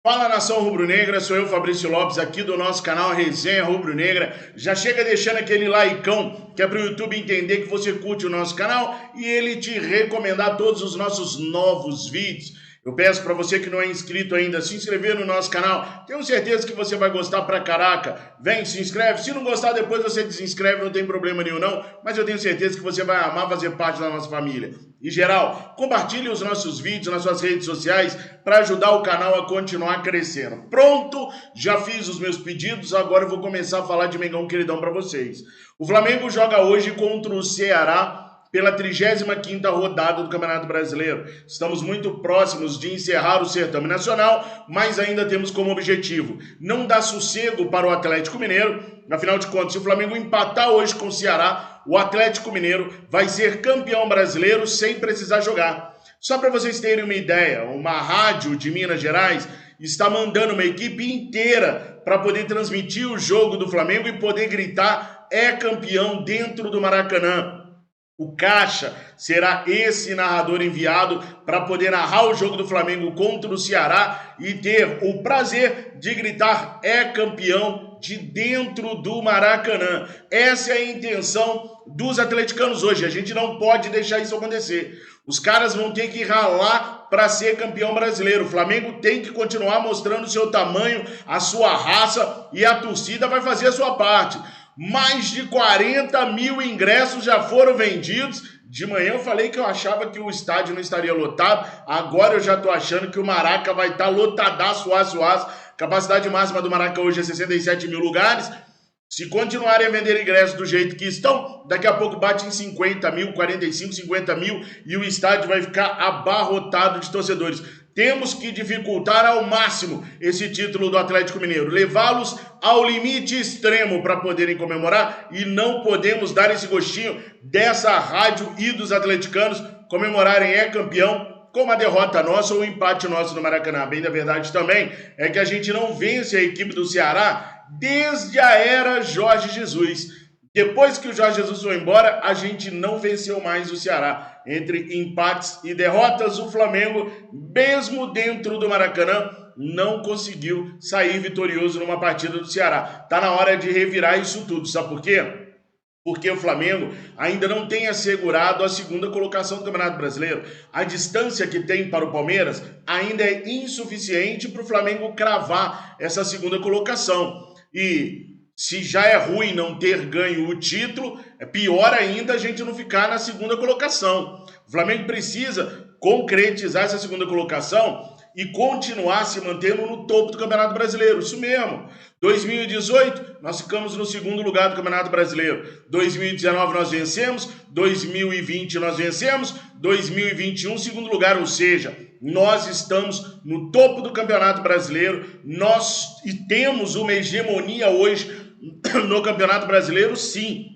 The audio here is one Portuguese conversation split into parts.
Fala, nação rubro-negra, sou eu, Fabrício Lopes, aqui do nosso canal Resenha Rubro-Negra. Já chega deixando aquele likeão, que é para o YouTube entender que você curte o nosso canal e ele te recomendar todos os nossos novos vídeos. Eu peço para você que não é inscrito ainda, se inscrever no nosso canal. Tenho certeza que você vai gostar pra caraca. Vem, se inscreve. Se não gostar, depois você desinscreve, não tem problema nenhum não. Mas eu tenho certeza que você vai amar fazer parte da nossa família. E geral, compartilhe os nossos vídeos nas suas redes sociais para ajudar o canal a continuar crescendo. Pronto, já fiz os meus pedidos, agora eu vou começar a falar de Mengão Queridão para vocês. O Flamengo joga hoje contra o Ceará pela 35ª rodada do Campeonato Brasileiro. Estamos muito próximos de encerrar o certame nacional, mas ainda temos como objetivo não dar sossego para o Atlético Mineiro. Afinal de contas, se o Flamengo empatar hoje com o Ceará, o Atlético Mineiro vai ser campeão brasileiro sem precisar jogar. Só para vocês terem uma ideia, uma rádio de Minas Gerais está mandando uma equipe inteira para poder transmitir o jogo do Flamengo e poder gritar "é campeão" dentro do Maracanã. O Caixa será esse narrador enviado para poder narrar o jogo do Flamengo contra o Ceará e ter o prazer de gritar "é campeão" de dentro do Maracanã. Essa é a intenção dos atleticanos hoje. A gente não pode deixar isso acontecer. Os caras vão ter que ralar para ser campeão brasileiro. O Flamengo tem que continuar mostrando o seu tamanho, a sua raça, e a torcida vai fazer a sua parte. Mais de 40 mil ingressos já foram vendidos. De manhã eu falei que eu achava que o estádio não estaria lotado. Agora eu já estou achando que o Maraca vai estar lotadaço, aço. Capacidade máxima do Maraca hoje é 67 mil lugares. Se continuarem a vender ingressos do jeito que estão, daqui a pouco bate em 50 mil, 45, 50 mil e o estádio vai ficar abarrotado de torcedores. Temos que dificultar ao máximo esse título do Atlético Mineiro, levá-los ao limite extremo para poderem comemorar, e não podemos dar esse gostinho dessa rádio e dos atleticanos comemorarem "é campeão" com uma derrota nossa ou um empate nosso no Maracanã. Bem da verdade também é que a gente não vence a equipe do Ceará desde a era Jorge Jesus. Depois que o Jorge Jesus foi embora, a gente não venceu mais o Ceará. Entre empates e derrotas, o Flamengo, mesmo dentro do Maracanã, não conseguiu sair vitorioso numa partida do Ceará. Tá na hora de revirar isso tudo. Sabe por quê? Porque o Flamengo ainda não tem assegurado a segunda colocação do Campeonato Brasileiro. A distância que tem para o Palmeiras ainda é insuficiente para o Flamengo cravar essa segunda colocação. E se já é ruim não ter ganho o título, é pior ainda a gente não ficar na segunda colocação. O Flamengo precisa concretizar essa segunda colocação e continuar se mantendo no topo do Campeonato Brasileiro. Isso mesmo. 2018, nós ficamos no segundo lugar do Campeonato Brasileiro. 2019 nós vencemos, 2020 nós vencemos, 2021 segundo lugar, ou seja, nós estamos no topo do Campeonato Brasileiro, e temos uma hegemonia hoje no Campeonato Brasileiro, sim,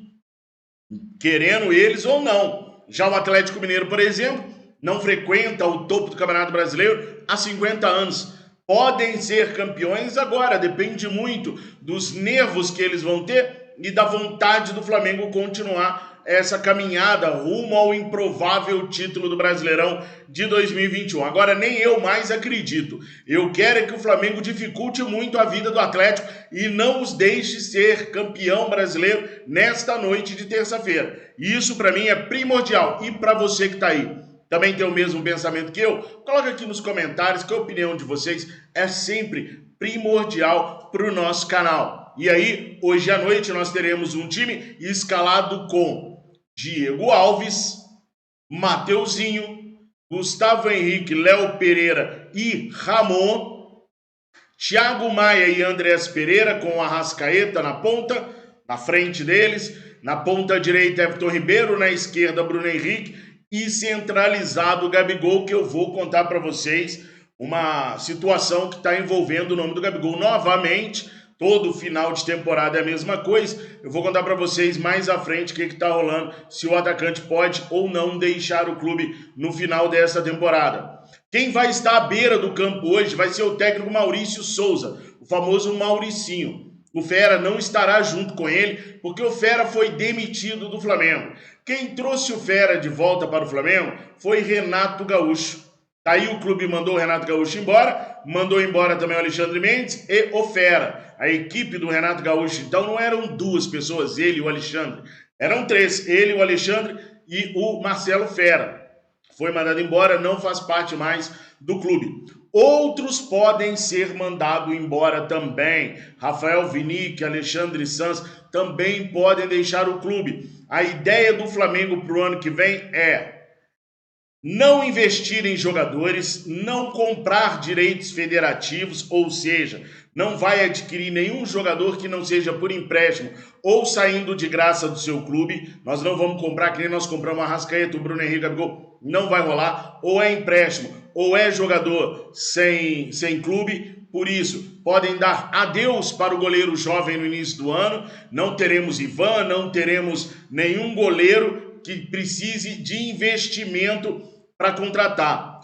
querendo eles ou não. Já o Atlético Mineiro, por exemplo, não frequenta o topo do Campeonato Brasileiro há 50 anos. Podem ser campeões agora, depende muito dos nervos que eles vão ter e da vontade do Flamengo continuar essa caminhada rumo ao improvável título do Brasileirão de 2021. Agora nem eu mais acredito. Eu quero é que o Flamengo dificulte muito a vida do Atlético e não os deixe ser campeão brasileiro nesta noite de terça-feira. Isso para mim é primordial. E para você que está aí, também tem o mesmo pensamento que eu? Coloca aqui nos comentários que a opinião de vocês é sempre primordial para o nosso canal. E aí, hoje à noite nós teremos um time escalado com Diego Alves, Mateuzinho, Gustavo Henrique, Léo Pereira e Ramon, Thiago Maia e Andrés Pereira com Arrascaeta na ponta, na frente deles, na ponta direita Everton Ribeiro, na esquerda Bruno Henrique, e centralizado o Gabigol, que eu vou contar para vocês uma situação que está envolvendo o nome do Gabigol novamente. Todo final de temporada é a mesma coisa. Eu vou contar para vocês mais à frente o que está rolando, se o atacante pode ou não deixar o clube no final dessa temporada. Quem vai estar à beira do campo hoje vai ser o técnico Maurício Souza, o famoso Mauricinho. O Fera não estará junto com ele, porque o Fera foi demitido do Flamengo. Quem trouxe o Fera de volta para o Flamengo foi Renato Gaúcho. Daí o clube mandou o Renato Gaúcho embora, mandou embora também o Alexandre Mendes e o Fera. A equipe do Renato Gaúcho, então, não eram duas pessoas, ele e o Alexandre. Eram três, ele, o Alexandre e o Marcelo Fera. Foi mandado embora, não faz parte mais do clube. Outros podem ser mandados embora também. Rafael Vinick, Alexandre Sanz também podem deixar o clube. A ideia do Flamengo para o ano que vem é não investir em jogadores, não comprar direitos federativos, ou seja, não vai adquirir nenhum jogador que não seja por empréstimo ou saindo de graça do seu clube. Nós não vamos comprar que nem nós compramos a Arrascaeta, o Bruno Henrique, Gabigol. Não vai rolar. Ou é empréstimo, ou é jogador sem clube. Por isso, podem dar adeus para o goleiro jovem no início do ano. Não teremos Ivan, não teremos nenhum goleiro que precise de investimento para contratar.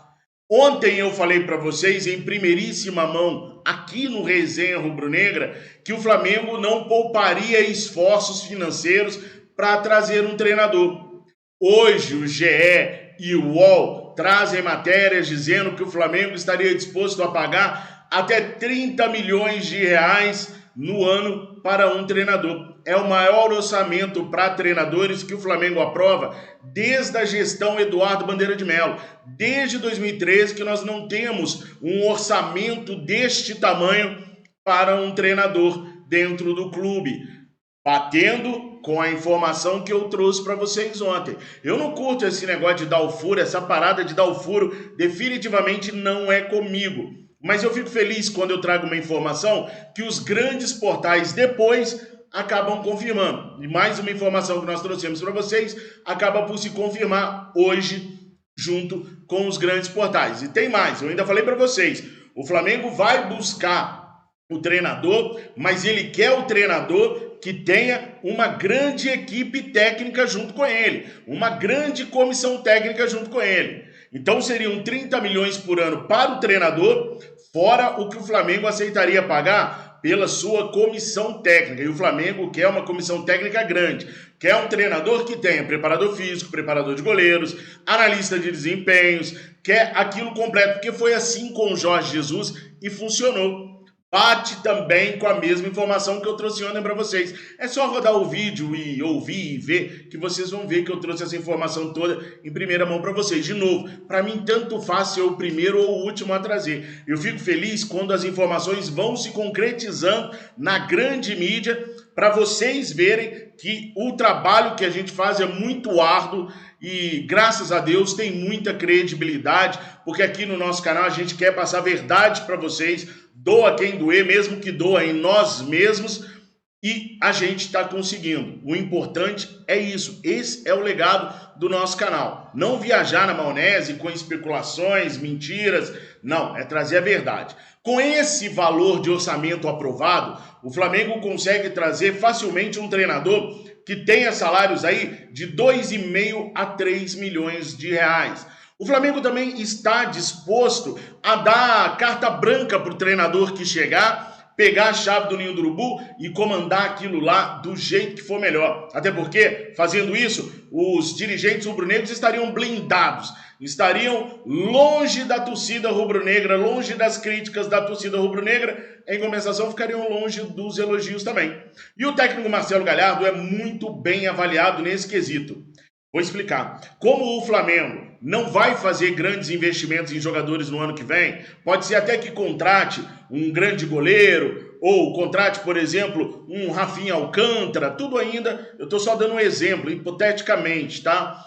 Ontem eu falei para vocês em primeiríssima mão, aqui no Resenha Rubro-Negra, que o Flamengo não pouparia esforços financeiros para trazer um treinador. Hoje o GE e o UOL trazem matérias dizendo que o Flamengo estaria disposto a pagar até 30 milhões de reais no ano para um treinador. É o maior orçamento para treinadores que o Flamengo aprova desde a gestão Eduardo Bandeira de Mello. Desde 2013 que nós não temos um orçamento deste tamanho para um treinador dentro do clube. Batendo com a informação que eu trouxe para vocês ontem. Eu não curto esse negócio de dar o furo, essa parada de dar o furo definitivamente não é comigo. Mas eu fico feliz quando eu trago uma informação que os grandes portais depois acabam confirmando. E mais uma informação que nós trouxemos para vocês acaba por se confirmar hoje junto com os grandes portais. E tem mais, eu ainda falei para vocês, o Flamengo vai buscar o treinador, mas ele quer o treinador que tenha uma grande equipe técnica junto com ele, uma grande comissão técnica junto com ele. Então seriam 30 milhões por ano para o treinador, fora o que o Flamengo aceitaria pagar pela sua comissão técnica. E o Flamengo quer uma comissão técnica grande, quer um treinador que tenha preparador físico, preparador de goleiros, analista de desempenhos, quer aquilo completo, porque foi assim com o Jorge Jesus e funcionou. Bate também com a mesma informação que eu trouxe ontem para vocês. É só rodar o vídeo e ouvir e ver que vocês vão ver que eu trouxe essa informação toda em primeira mão para vocês. De novo, para mim tanto faz ser o primeiro ou o último a trazer. Eu fico feliz quando as informações vão se concretizando na grande mídia para vocês verem que o trabalho que a gente faz é muito árduo e graças a Deus tem muita credibilidade, porque aqui no nosso canal a gente quer passar a verdade para vocês. Doa quem doer, mesmo que doa em nós mesmos, e a gente está conseguindo. O importante é isso. Esse é o legado do nosso canal. Não viajar na maionese com especulações, mentiras. Não, é trazer a verdade. Com esse valor de orçamento aprovado, o Flamengo consegue trazer facilmente um treinador que tenha salários aí de 2,5 a 3 milhões de reais. O Flamengo também está disposto a dar carta branca para o treinador que chegar, pegar a chave do ninho do urubu e comandar aquilo lá do jeito que for melhor. Até porque, fazendo isso, os dirigentes rubro-negros estariam blindados, estariam longe da torcida rubro-negra, longe das críticas da torcida rubro-negra, em compensação ficariam longe dos elogios também. E o técnico Marcelo Galhardo é muito bem avaliado nesse quesito. Vou explicar. Como o Flamengo não vai fazer grandes investimentos em jogadores no ano que vem, pode ser até que contrate um grande goleiro, ou contrate, por exemplo, um Rafinha Alcântara, tudo ainda, eu estou só dando um exemplo, hipoteticamente, tá?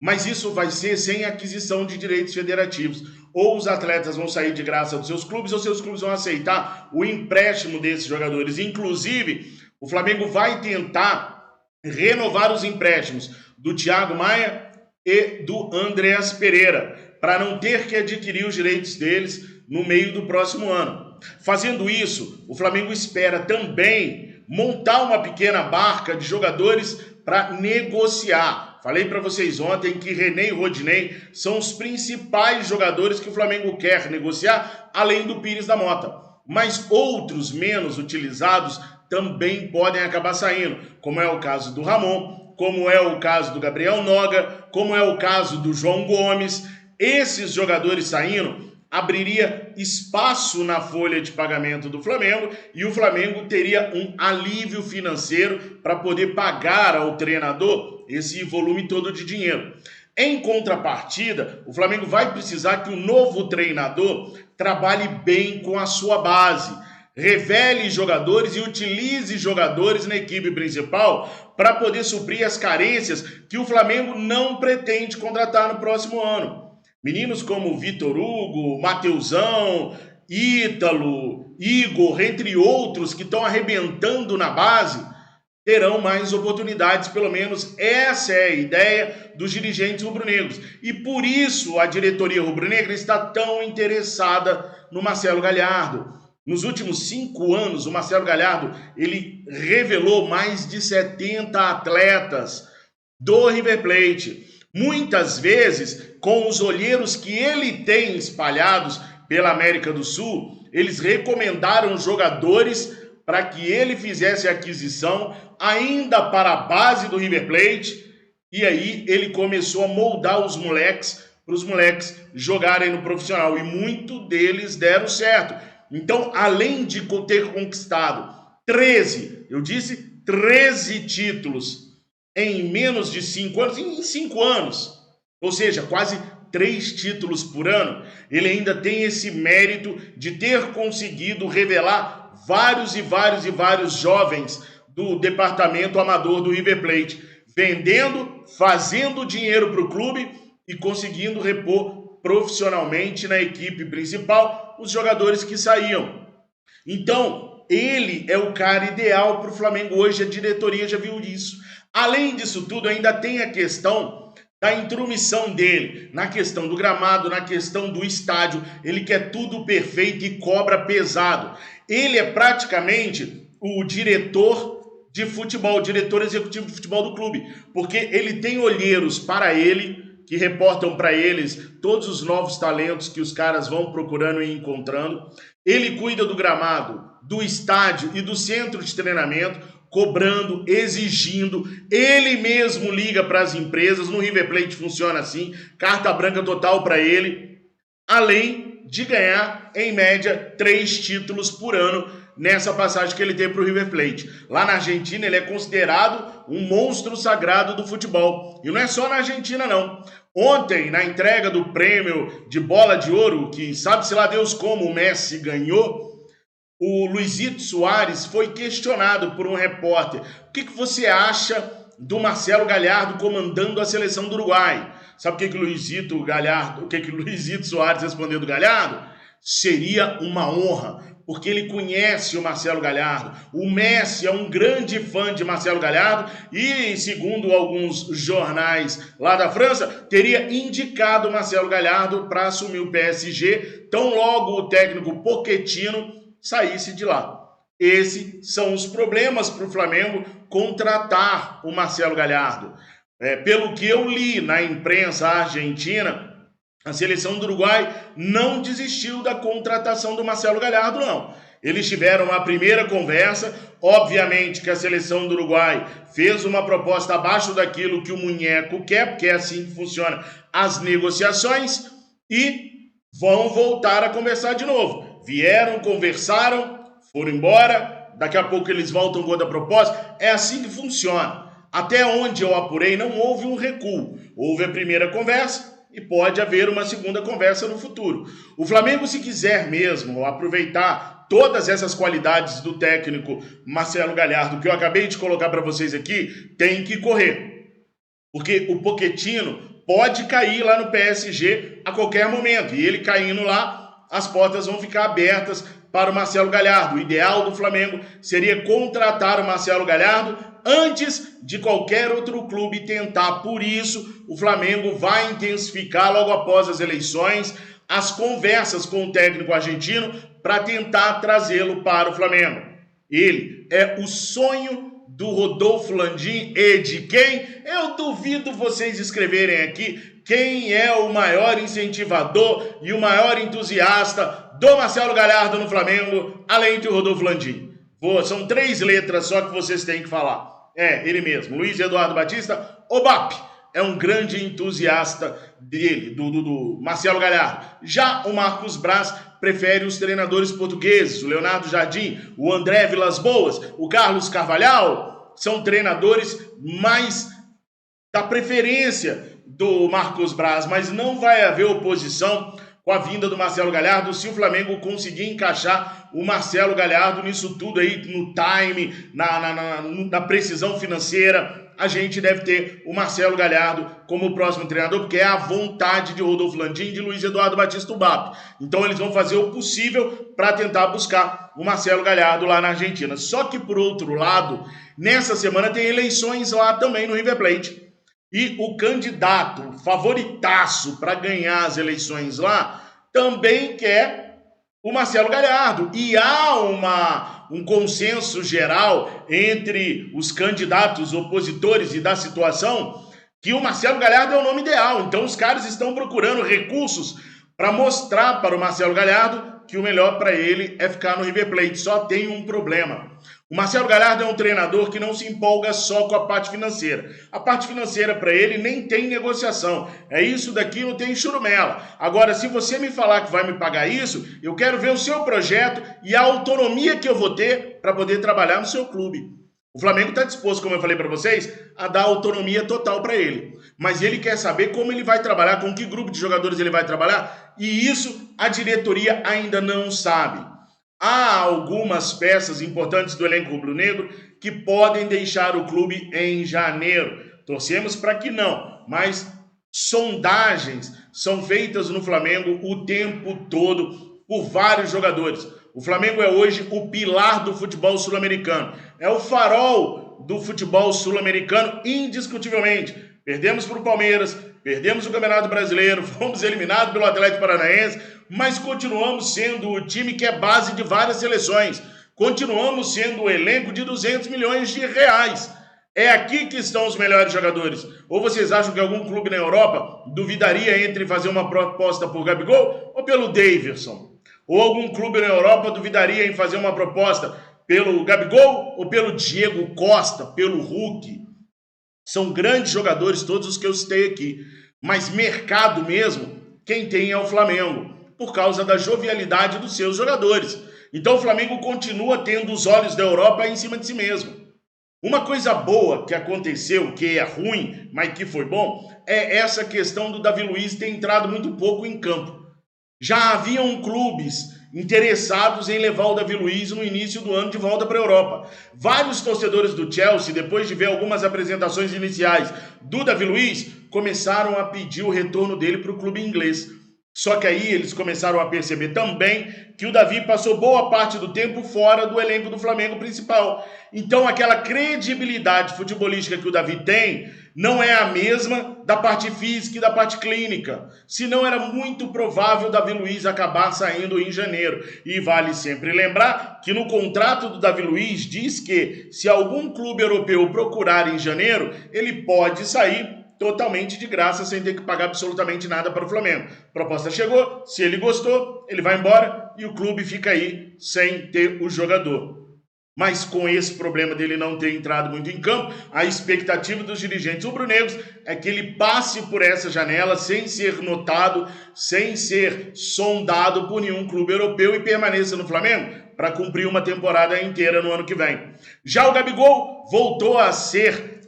Mas isso vai ser sem aquisição de direitos federativos. Ou os atletas vão sair de graça dos seus clubes, ou seus clubes vão aceitar o empréstimo desses jogadores. Inclusive, o Flamengo vai tentar renovar os empréstimos do Thiago Maia e do Andreas Pereira, para não ter que adquirir os direitos deles no meio do próximo ano. Fazendo isso, o Flamengo espera também montar uma pequena barca de jogadores para negociar. Falei para vocês ontem que René e Rodinei são os principais jogadores que o Flamengo quer negociar, além do Pires da Mota. Mas outros menos utilizados também podem acabar saindo, como é o caso do Ramon, como é o caso do Gabriel Noga, como é o caso do João Gomes. Esses jogadores saindo abriria espaço na folha de pagamento do Flamengo e o Flamengo teria um alívio financeiro para poder pagar ao treinador esse volume todo de dinheiro. Em contrapartida, o Flamengo vai precisar que o novo treinador trabalhe bem com a sua base, revele jogadores e utilize jogadores na equipe principal para poder suprir as carências que o Flamengo não pretende contratar no próximo ano. Meninos como Vitor Hugo, Mateusão, Ítalo, Igor, entre outros que estão arrebentando na base, terão mais oportunidades, pelo menos essa é a ideia dos dirigentes rubro-negros. E por isso a diretoria rubro-negra está tão interessada no Marcelo Galhardo. Nos últimos 5 anos, o Marcelo Galhardo ele revelou mais de 70 atletas do River Plate. Muitas vezes, com os olheiros que ele tem espalhados pela América do Sul, eles recomendaram jogadores para que ele fizesse a aquisição ainda para a base do River Plate, e aí ele começou a moldar os moleques para os moleques jogarem no profissional, e muitos deles deram certo. Então, além de ter conquistado 13 títulos em menos de 5 anos, em 5 anos, ou seja, quase 3 títulos por ano, ele ainda tem esse mérito de ter conseguido revelar vários jovens do departamento amador do River Plate, vendendo, fazendo dinheiro para o clube e conseguindo repor profissionalmente na equipe principal os jogadores que saíam. Então, ele é o cara ideal para o Flamengo hoje, a diretoria já viu isso. Além disso tudo, ainda tem a questão da intromissão dele, na questão do gramado, na questão do estádio. Ele quer tudo perfeito e cobra pesado. Ele é praticamente o diretor de futebol, o diretor executivo de futebol do clube, porque ele tem olheiros para ele, que reportam para eles todos os novos talentos que os caras vão procurando e encontrando. Ele cuida do gramado, do estádio e do centro de treinamento, cobrando, exigindo. Ele mesmo liga para as empresas. No River Plate funciona assim, carta branca total para ele, além de ganhar, em média, 3 títulos por ano nessa passagem que ele tem para o River Plate. Lá na Argentina ele é considerado um monstro sagrado do futebol. E não é só na Argentina, não. Ontem, na entrega do prêmio de bola de ouro, que sabe-se lá Deus como o Messi ganhou, o Luizito Soares foi questionado por um repórter. O que você acha do Marcelo Galhardo comandando a seleção do Uruguai? Sabe o que o Luizito Soares respondeu do Galhardo? Seria uma honra, porque ele conhece o Marcelo Galhardo. O Messi é um grande fã de Marcelo Galhardo e, segundo alguns jornais lá da França, teria indicado o Marcelo Galhardo para assumir o PSG, tão logo o técnico Pochettino saísse de lá. Esses são os problemas para o Flamengo contratar o Marcelo Galhardo. Pelo que eu li na imprensa argentina, a seleção do Uruguai não desistiu da contratação do Marcelo Galhardo, não. Eles tiveram a primeira conversa, obviamente que a seleção do Uruguai fez uma proposta abaixo daquilo que o Munheco quer, porque é assim que funciona as negociações, e vão voltar a conversar de novo. Vieram, conversaram, foram embora, daqui a pouco eles voltam com outra proposta. É assim que funciona. Até onde eu apurei, não houve um recuo. Houve a primeira conversa e pode haver uma segunda conversa no futuro. O Flamengo, se quiser mesmo aproveitar todas essas qualidades do técnico Marcelo Galhardo, que eu acabei de colocar para vocês aqui, tem que correr. Porque o Pochettino pode cair lá no PSG a qualquer momento. E ele caindo lá, as portas vão ficar abertas para o Marcelo Galhardo. O ideal do Flamengo seria contratar o Marcelo Galhardo antes de qualquer outro clube tentar. Por isso, o Flamengo vai intensificar logo após as eleições as conversas com o técnico argentino para tentar trazê-lo para o Flamengo. Ele é o sonho do Rodolfo Landim e de quem? Eu duvido vocês escreverem aqui quem é o maior incentivador e o maior entusiasta do Marcelo Galhardo no Flamengo, além de Rodolfo Landim. São 3 letras só que vocês têm que falar. É, ele mesmo, Luiz Eduardo Batista, o BAP. é um grande entusiasta dele, do Marcelo Galhardo. Já o Marcos Braz prefere os treinadores portugueses, o Leonardo Jardim, o André Vilas-Boas, o Carlos Carvalhal, são treinadores mais da preferência do Marcos Braz, mas não vai haver oposição com a vinda do Marcelo Galhardo se o Flamengo conseguir encaixar o Marcelo Galhardo nisso tudo aí, no time, na precisão financeira. A gente deve ter o Marcelo Galhardo como próximo treinador, porque é a vontade de Rodolfo Landim e de Luiz Eduardo Batista Ubap. Então eles vão fazer o possível para tentar buscar o Marcelo Galhardo lá na Argentina. Só que, por outro lado, nessa semana tem eleições lá também no River Plate. E o candidato favoritaço para ganhar as eleições lá também quer o Marcelo Galhardo. E há um consenso geral entre os candidatos opositores e da situação que o Marcelo Galhardo é o nome ideal. Então os caras estão procurando recursos para mostrar para o Marcelo Galhardo que o melhor para ele é ficar no River Plate. Só tem um problema. O Marcelo Galhardo é um treinador que não se empolga só com a parte financeira. A parte financeira para ele nem tem negociação. É isso daqui, não tem churumela. Agora, se você me falar que vai me pagar isso, eu quero ver o seu projeto e a autonomia que eu vou ter para poder trabalhar no seu clube. O Flamengo está disposto, como eu falei para vocês, a dar autonomia total para ele. Mas ele quer saber como ele vai trabalhar, com que grupo de jogadores ele vai trabalhar, e isso a diretoria ainda não sabe. Há algumas peças importantes do elenco rubro-negro que podem deixar o clube em janeiro. Torcemos para que não, mas sondagens são feitas no Flamengo o tempo todo por vários jogadores. O Flamengo é hoje o pilar do futebol sul-americano. É o farol do futebol sul-americano, indiscutivelmente. Perdemos para o Palmeiras, perdemos o Campeonato Brasileiro, fomos eliminados pelo Atlético Paranaense, mas continuamos sendo o time que é base de várias seleções. Continuamos sendo o elenco de 200 milhões de reais. É aqui que estão os melhores jogadores. Ou vocês acham que algum clube na Europa duvidaria entre fazer uma proposta por Gabigol ou pelo Daverson? Ou algum clube na Europa duvidaria em fazer uma proposta pelo Gabigol ou pelo Diego Costa, pelo Hulk? São grandes jogadores todos os que eu citei aqui. Mas mercado mesmo, quem tem é o Flamengo, por causa da jovialidade dos seus jogadores. Então o Flamengo continua tendo os olhos da Europa em cima de si mesmo. Uma coisa boa que aconteceu, que é ruim, mas que foi bom, é essa questão do Davi Luiz ter entrado muito pouco em campo. Já haviam clubes interessados em levar o Davi Luiz no início do ano de volta para a Europa. Vários torcedores do Chelsea, depois de ver algumas apresentações iniciais do Davi Luiz, começaram a pedir o retorno dele para o clube inglês. Só que aí eles começaram a perceber também que o Davi passou boa parte do tempo fora do elenco do Flamengo principal. Então aquela credibilidade futebolística que o Davi tem não é a mesma da parte física e da parte clínica. Senão era muito provável o Davi Luiz acabar saindo em janeiro. E vale sempre lembrar que no contrato do Davi Luiz diz que se algum clube europeu procurar em janeiro, ele pode sair totalmente de graça, sem ter que pagar absolutamente nada para o Flamengo. A proposta chegou, se ele gostou, ele vai embora e o clube fica aí sem ter o jogador. Mas com esse problema dele não ter entrado muito em campo, a expectativa dos dirigentes rubro-negros é que ele passe por essa janela sem ser notado, sem ser sondado por nenhum clube europeu e permaneça no Flamengo para cumprir uma temporada inteira no ano que vem. Já o Gabigol voltou a ser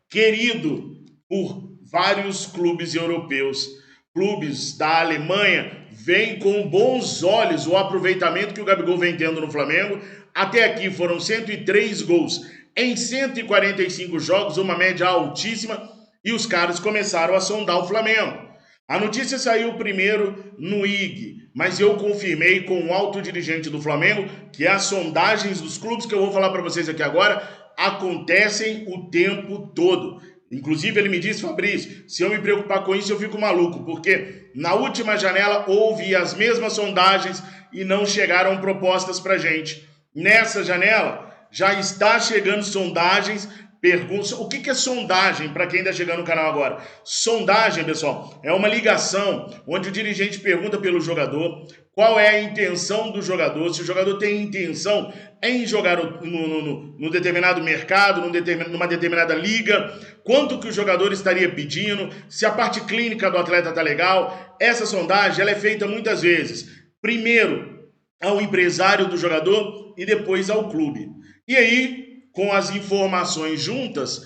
querido por vários clubes europeus. Clubes da Alemanha veem com bons olhos o aproveitamento que o Gabigol vem tendo no Flamengo. Até aqui foram 103 gols em 145 jogos, uma média altíssima, e os caras começaram a sondar o Flamengo. A notícia saiu primeiro no IG, mas eu confirmei com o alto dirigente do Flamengo que as sondagens dos clubes que eu vou falar para vocês aqui agora acontecem o tempo todo. Inclusive ele me disse, Fabrício, se eu me preocupar com isso eu fico maluco, porque na última janela houve as mesmas sondagens e não chegaram propostas pra gente. Nessa janela já está chegando sondagens pergunta. O que é sondagem, para quem está chegando no canal agora? Sondagem, pessoal, é uma ligação onde o dirigente pergunta pelo jogador qual é a intenção do jogador, se o jogador tem intenção em jogar no determinado mercado, numa determinada liga, quanto que o jogador estaria pedindo, se a parte clínica do atleta está legal. Essa sondagem ela é feita muitas vezes, primeiro ao empresário do jogador e depois ao clube. E aí, com as informações juntas,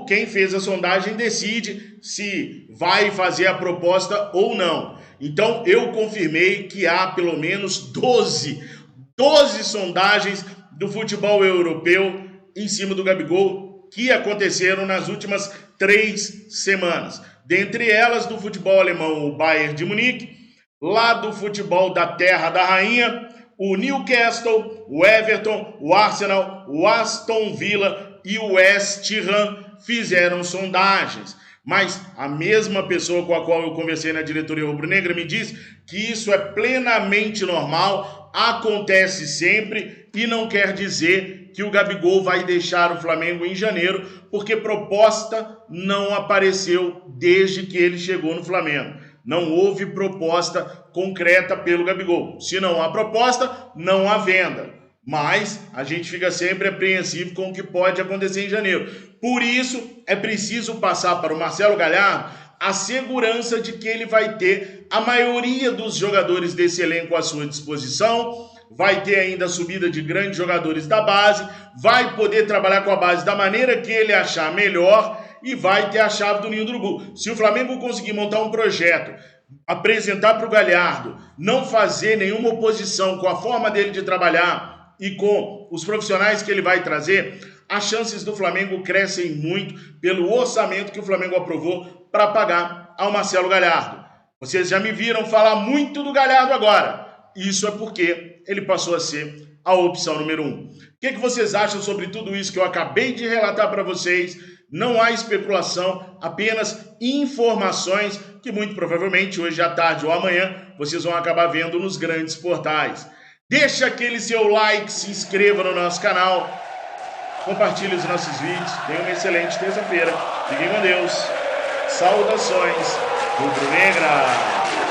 quem fez a sondagem decide se vai fazer a proposta ou não. Então, eu confirmei que há pelo menos 12 sondagens do futebol europeu em cima do Gabigol que aconteceram nas últimas 3 semanas. Dentre elas, do futebol alemão, o Bayern de Munique, lá do futebol da Terra da Rainha, o Newcastle, o Everton, o Arsenal, o Aston Villa e o West Ham fizeram sondagens. Mas a mesma pessoa com a qual eu conversei na diretoria rubro-negra me diz que isso é plenamente normal, acontece sempre e não quer dizer que o Gabigol vai deixar o Flamengo em janeiro, porque proposta não apareceu desde que ele chegou no Flamengo. Não houve proposta concreta pelo Gabigol. Se não há proposta, não há venda. Mas a gente fica sempre apreensivo com o que pode acontecer em janeiro. Por isso, é preciso passar para o Marcelo Galhardo a segurança de que ele vai ter a maioria dos jogadores desse elenco à sua disposição, vai ter ainda a subida de grandes jogadores da base, vai poder trabalhar com a base da maneira que ele achar melhor e vai ter a chave do ninho do urubu. Se o Flamengo conseguir montar um projeto, apresentar para o Galhardo, não fazer nenhuma oposição com a forma dele de trabalhar e com os profissionais que ele vai trazer, as chances do Flamengo crescem muito pelo orçamento que o Flamengo aprovou para pagar ao Marcelo Galhardo. Vocês já me viram falar muito do Galhardo agora. Isso é porque ele passou a ser a opção número 1. O que vocês acham sobre tudo isso que eu acabei de relatar para vocês? Não há especulação, apenas informações que muito provavelmente hoje à tarde ou amanhã vocês vão acabar vendo nos grandes portais. Deixa aquele seu like, se inscreva no nosso canal, compartilhe os nossos vídeos. Tenha uma excelente terça-feira. Fiquem com Deus. Saudações rubro-negra.